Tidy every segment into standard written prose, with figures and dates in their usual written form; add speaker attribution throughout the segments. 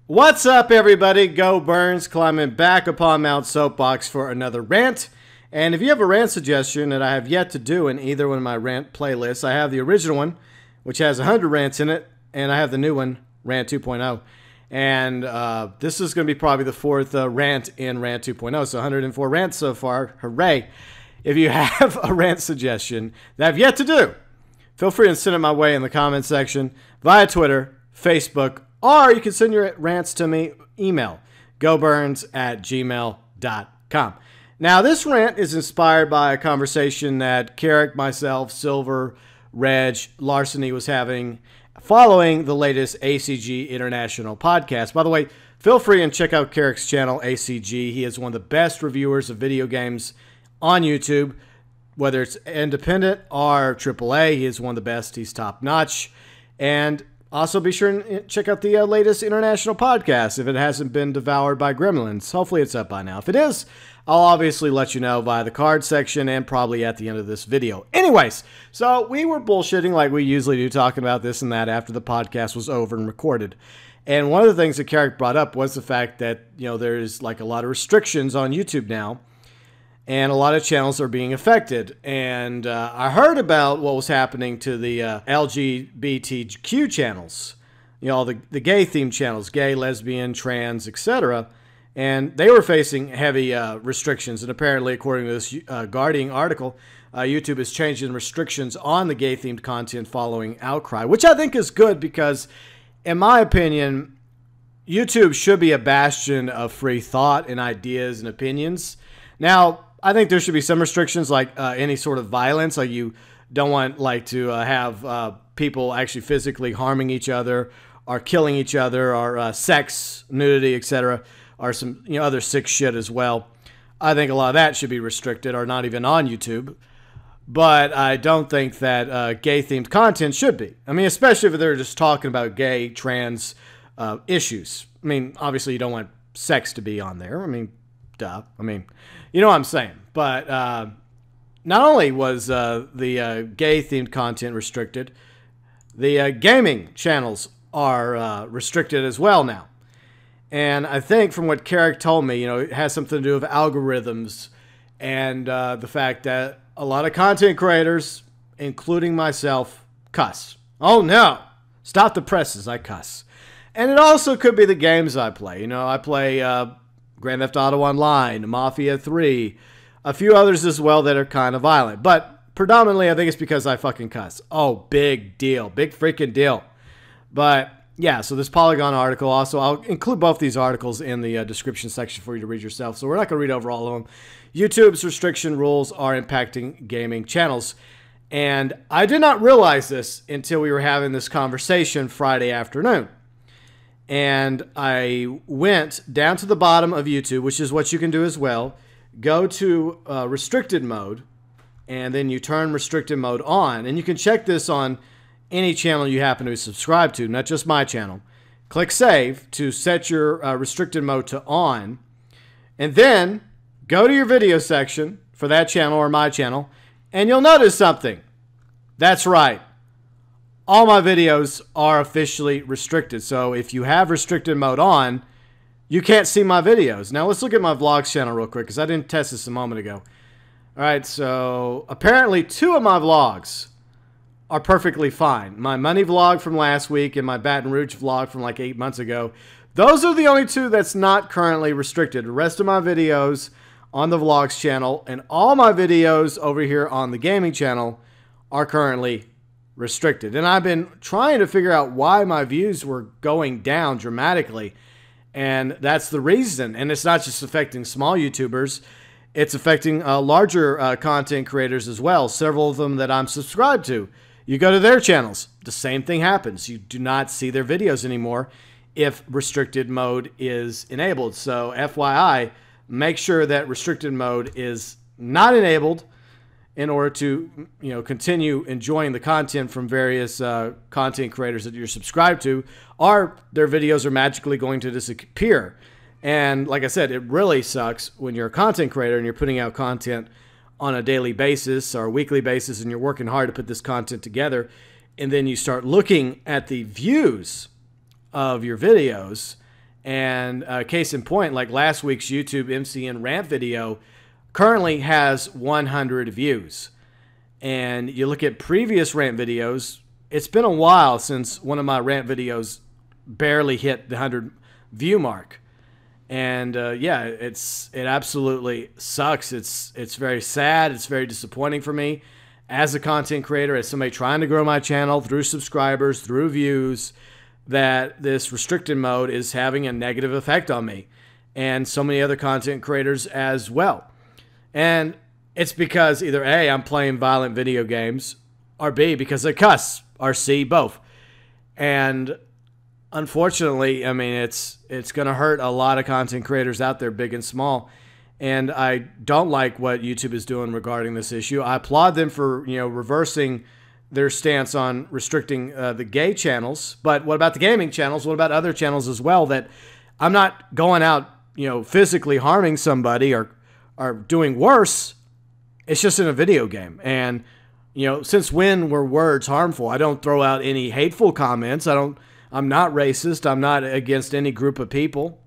Speaker 1: What's up, everybody? GeauxBurns climbing back upon Mount Soapbox for another rant. And if you have a rant suggestion that I have yet to do in either one of my rant playlists, I have the original one, which has 100 rants in it, and I have the new one, Rant 2.0. And this is going to be probably the fourth rant in Rant 2.0, so 104 rants so far. Hooray! If you have a rant suggestion that I've yet to do, feel free to send it my way in the comment section via Twitter, Facebook, or you can send your rants to me, email, GeauxBurns@gmail.com. Now, this rant is inspired by a conversation that Carrick, myself, Silver, Reg, Larceny was having following the latest ACG International podcast. By the way, feel free and check out Carrick's channel, ACG. He is one of the best reviewers of video games on YouTube, whether it's independent or AAA. He is one of the best. He's top-notch. And also, be sure and check out the latest international podcast if it hasn't been devoured by gremlins. Hopefully it's up by now. If it is, I'll obviously let you know via the card section and probably at the end of this video. Anyways, so we were bullshitting like we usually do, talking about this and that after the podcast was over and recorded. And one of the things that Carrick brought up was the fact that, you know, there's like a lot of restrictions on YouTube now. And a lot of channels are being affected. And I heard about what was happening to the LGBTQ channels. You know, the gay-themed channels, gay, lesbian, trans, etc. And they were facing heavy restrictions. And apparently, according to this Guardian article, YouTube is changing restrictions on the gay-themed content following outcry. Which I think is good because, in my opinion, YouTube should be a bastion of free thought and ideas and opinions. Now, I think there should be some restrictions, like any sort of violence. Like you don't want to have people actually physically harming each other or killing each other, or sex, nudity, etc., or some other sick shit as well. I think a lot of that should be restricted or not even on YouTube. But I don't think that gay-themed content should be. I mean, especially if they're just talking about gay, trans issues. I mean, obviously you don't want sex to be on there. I mean, duh. I mean, you know what I'm saying. But not only was the gay-themed content restricted, the gaming channels are restricted as well now. And I think from what Carrick told me, it has something to do with algorithms and the fact that a lot of content creators, including myself, cuss. Oh, no. Stop the presses. I cuss. And it also could be the games I play. I play Grand Theft Auto Online, Mafia 3, a few others as well that are kind of violent. But predominantly, I think it's because I fucking cuss. Oh, big deal. Big freaking deal. But, yeah, so this Polygon article also, I'll include both these articles in the description section for you to read yourself. So we're not going to read over all of them. YouTube's restriction rules are impacting gaming channels. And I did not realize this until we were having this conversation Friday afternoon. And I went down to the bottom of YouTube, which is what you can do as well. Go to restricted mode, and then you turn restricted mode on. And you can check this on any channel you happen to subscribe to, not just my channel. Click Save to set your restricted mode to on. And then go to your video section for that channel or my channel, and you'll notice something. That's right. All my videos are officially restricted. So if you have restricted mode on, you can't see my videos. Now let's look at my vlogs channel real quick because I didn't test this a moment ago. All right, so apparently 2 of my vlogs are perfectly fine. My money vlog from last week and my Baton Rouge vlog from like 8 months ago. Those are the only 2 that's not currently restricted. The rest of my videos on the vlogs channel and all my videos over here on the gaming channel are currently restricted. And I've been trying to figure out why my views were going down dramatically, and that's the reason. And it's not just affecting small YouTubers, it's affecting larger content creators as well. Several of them that I'm subscribed to, you go to their channels, the same thing happens. You do not see their videos anymore if restricted mode is enabled. So FYI, make sure that restricted mode is not enabled in order to continue enjoying the content from various content creators that you're subscribed to, or their videos are magically going to disappear. And like I said, it really sucks when you're a content creator and you're putting out content on a daily basis or a weekly basis and you're working hard to put this content together, and then you start looking at the views of your videos And case in point, like last week's YouTube MCN rant video currently has 100 views. And you look at previous rant videos, it's been a while since one of my rant videos barely hit the 100 view mark. And yeah, it absolutely sucks. It's very sad. It's very disappointing for me as a content creator, as somebody trying to grow my channel through subscribers, through views, that this restricted mode is having a negative effect on me and so many other content creators as well. And it's because either A, I'm playing violent video games, or B, because I cuss, or C, both. And unfortunately, I mean, it's going to hurt a lot of content creators out there, big and small. And I don't like what YouTube is doing regarding this issue. I applaud them for, reversing their stance on restricting the gay channels. But what about the gaming channels? What about other channels as well? That I'm not going out, physically harming somebody or doing worse. It's just in a video game. And, since when were words harmful? I don't throw out any hateful comments. I'm not racist. I'm not against any group of people.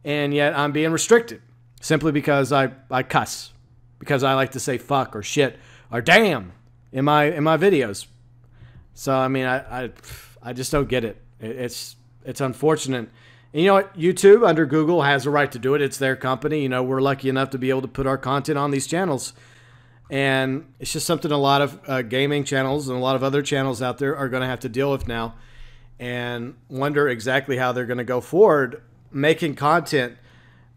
Speaker 1: And yet I'm being restricted simply because I cuss, because I like to say fuck or shit or damn in my videos. So, I mean, I just don't get it. It's unfortunate. And you know what? YouTube under Google has a right to do it. It's their company. We're lucky enough to be able to put our content on these channels. And it's just something a lot of gaming channels and a lot of other channels out there are going to have to deal with now, and wonder exactly how they're going to go forward making content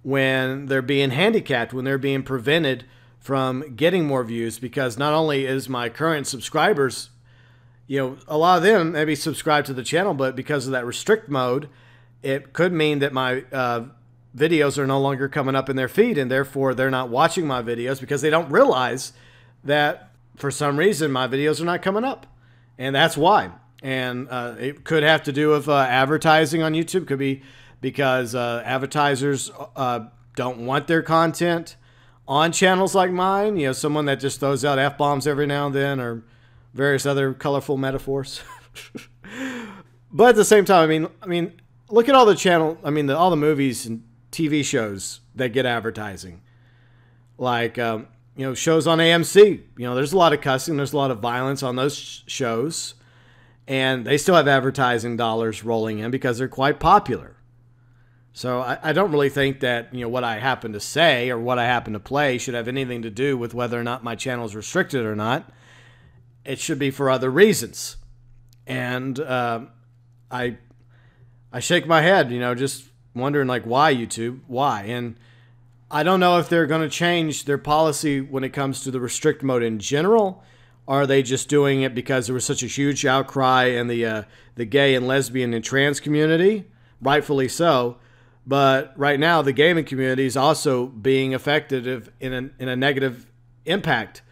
Speaker 1: when they're being handicapped, when they're being prevented from getting more views. Because not only is my current subscribers, a lot of them maybe subscribe to the channel, but because of that restrict mode, it could mean that my videos are no longer coming up in their feed, and therefore they're not watching my videos because they don't realize that for some reason my videos are not coming up. And that's why. And it could have to do with advertising on YouTube. Could be because advertisers don't want their content on channels like mine. Someone that just throws out F-bombs every now and then, or various other colorful metaphors. But at the same time, I mean, look at all the all the movies and TV shows that get advertising. Like, shows on AMC. There's a lot of cussing. There's a lot of violence on those shows. And they still have advertising dollars rolling in because they're quite popular. So I don't really think that, what I happen to say or what I happen to play should have anything to do with whether or not my channel is restricted or not. It should be for other reasons. And I shake my head, just wondering, like, why YouTube? Why? And I don't know if they're going to change their policy when it comes to the restrict mode in general. Or are they just doing it because there was such a huge outcry in the gay and lesbian and trans community? Rightfully so. But right now, the gaming community is also being affected in a negative impact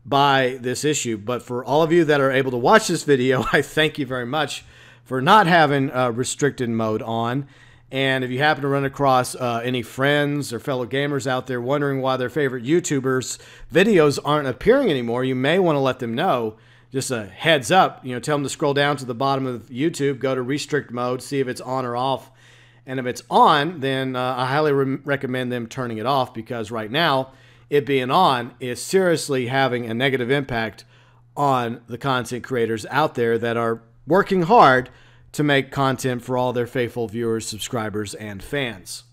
Speaker 1: by this issue. But for all of you that are able to watch this video, I thank you very much for not having restricted mode on. And if you happen to run across any friends or fellow gamers out there wondering why their favorite YouTubers' videos aren't appearing anymore, you may want to let them know. Just a heads up, tell them to scroll down to the bottom of YouTube, go to restrict mode, see if it's on or off. And if it's on, then I highly recommend them turning it off, because right now, it being on is seriously having a negative impact on the content creators out there that are working hard to make content for all their faithful viewers, subscribers, and fans.